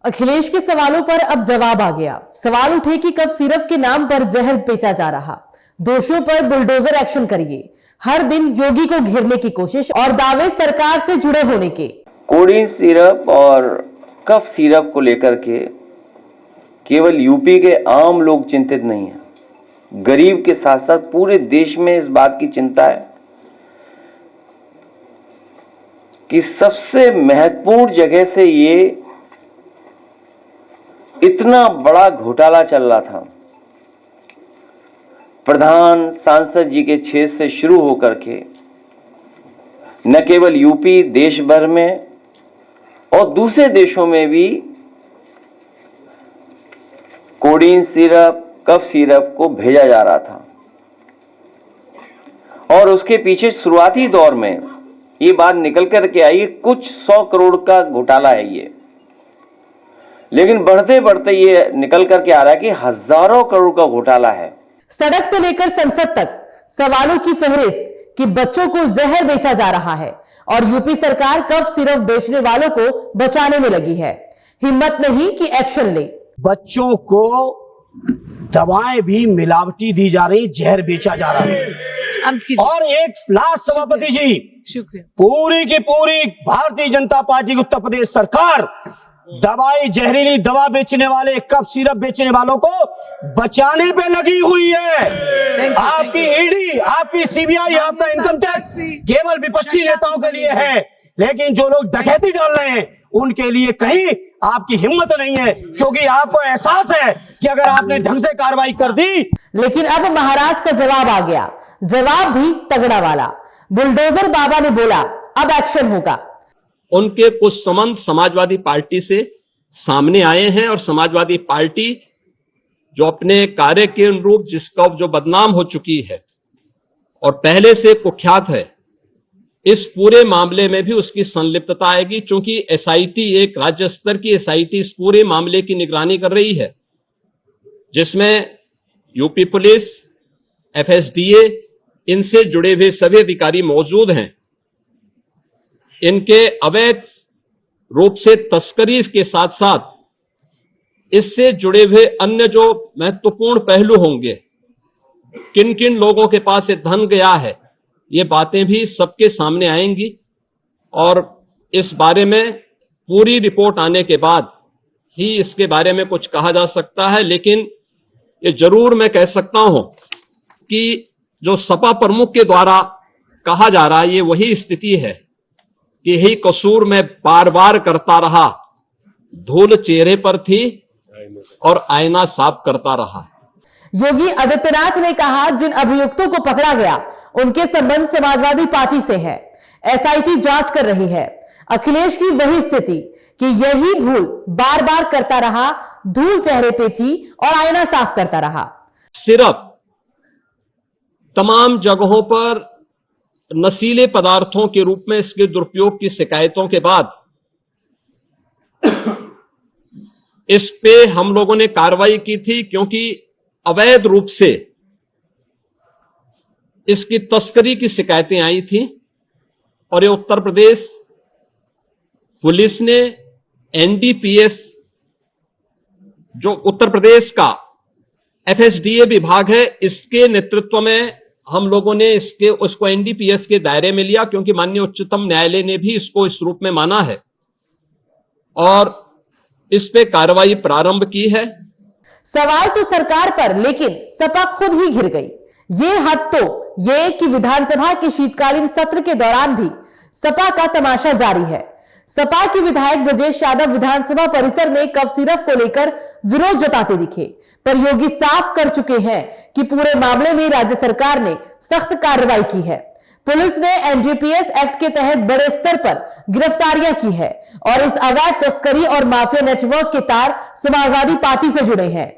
अखिलेश के सवालों पर अब जवाब आ गया। सवाल उठे कि कब सिरफ के नाम पर जहर बेचा जा रहा, दोषियों पर बुलडोजर एक्शन करिए, हर दिन योगी को घेरने की कोशिश और दावे सरकार से जुड़े होने के। कोडिन सिरप और कफ सिरप को लेकर के केवल यूपी के आम लोग चिंतित नहीं हैं, गरीब के साथ साथ पूरे देश में इस बात की चिंता है कि सबसे महत्वपूर्ण जगह से ये इतना बड़ा घोटाला चल रहा था, प्रधान सांसद जी के क्षेत्र से शुरू होकर के न केवल यूपी, देश भर में और दूसरे देशों में भी कोडिन सिरप, कफ सिरप को भेजा जा रहा था। और उसके पीछे शुरुआती दौर में ये बात निकल कर के आई कुछ 100 करोड़ का घोटाला है ये, लेकिन बढ़ते बढ़ते ये निकल करके आ रहा है कि हजारों करोड़ का घोटाला है। सड़क से लेकर संसद तक सवालों की फहरिस्त कि बच्चों को जहर बेचा जा रहा है और यूपी सरकार कफ सिरप बेचने वालों को बचाने में लगी है। हिम्मत नहीं कि एक्शन ले। बच्चों को दवाएं भी मिलावटी दी जा रही, जहर बेचा जा रहा है। और एक लास्ट सभापति जी, शुक्रिया, पूरी की पूरी भारतीय जनता पार्टी की उत्तर प्रदेश सरकार दवाई, जहरीली दवा बेचने वाले, कफ सिरप बेचने वालों को बचाने पे लगी हुई है। आपकी ईडी, आपकी सीबीआई, आपका इनकम टैक्स केवल विपक्षी नेताओं के लिए है, लेकिन जो लोग डकैती डाल रहे हैं उनके लिए कहीं आपकी हिम्मत नहीं है, क्योंकि आपको एहसास है कि अगर आपने ढंग से कार्रवाई कर दी। लेकिन अब महाराज का जवाब आ गया, जवाब भी तगड़ा वाला। बुलडोजर बाबा ने बोला अब एक्शन होगा। उनके कुछ संबंध समाजवादी पार्टी से सामने आए हैं और समाजवादी पार्टी जो अपने कार्य के अनुरूप जिसका जो बदनाम हो चुकी है और पहले से कुख्यात है, इस पूरे मामले में भी उसकी संलिप्तता आएगी, क्योंकि एसआईटी, एक राज्य स्तर की एसआईटी इस पूरे मामले की निगरानी कर रही है, जिसमें यूपी पुलिस, एफएसडीए, इनसे जुड़े हुए सभी अधिकारी मौजूद हैं। इनके अवैध रूप से तस्करी के साथ साथ इससे जुड़े हुए अन्य जो महत्वपूर्ण पहलू होंगे, किन किन लोगों के पास ये धन गया है, ये बातें भी सबके सामने आएंगी और इस बारे में पूरी रिपोर्ट आने के बाद ही इसके बारे में कुछ कहा जा सकता है। लेकिन ये जरूर मैं कह सकता हूं कि जो सपा प्रमुख के द्वारा कहा जा रहा है, ये वही स्थिति है कि यही कसूर मैं बार बार करता रहा, धूल चेहरे पर थी और आईना साफ करता रहा। योगी आदित्यनाथ ने कहा जिन अभियुक्तों को पकड़ा गया उनके संबंध समाजवादी पार्टी से है, एसआईटी जांच कर रही है। अखिलेश की वही स्थिति कि यही भूल बार बार करता रहा, धूल चेहरे पे थी और आईना साफ करता रहा। सिर्फ तमाम जगहों पर नशीले पदार्थों के रूप में इसके दुरुपयोग की शिकायतों के बाद इस पे हम लोगों ने कार्रवाई की थी, क्योंकि अवैध रूप से इसकी तस्करी की शिकायतें आई थी और ये उत्तर प्रदेश पुलिस ने एनडीपीएस, जो उत्तर प्रदेश का एफएसडीए विभाग है, इसके नेतृत्व में हम लोगों ने उसको एनडीपीएस के दायरे में लिया, क्योंकि माननीय उच्चतम न्यायालय ने भी इसको इस रूप में माना है और इस पे कार्रवाई प्रारंभ की है। सवाल तो सरकार पर, लेकिन सपा खुद ही घिर गई। ये हद तो ये कि विधानसभा के शीतकालीन सत्र के दौरान भी सपा का तमाशा जारी है। सपा के विधायक ब्रजेश यादव विधानसभा परिसर में कफ सिरप को लेकर विरोध जताते दिखे, पर योगी साफ कर चुके हैं कि पूरे मामले में राज्य सरकार ने सख्त कार्रवाई की है। पुलिस ने एनडीपीएस एक्ट के तहत बड़े स्तर पर गिरफ्तारियां की है और इस अवैध तस्करी और माफिया नेटवर्क के तार समाजवादी पार्टी से जुड़े हैं।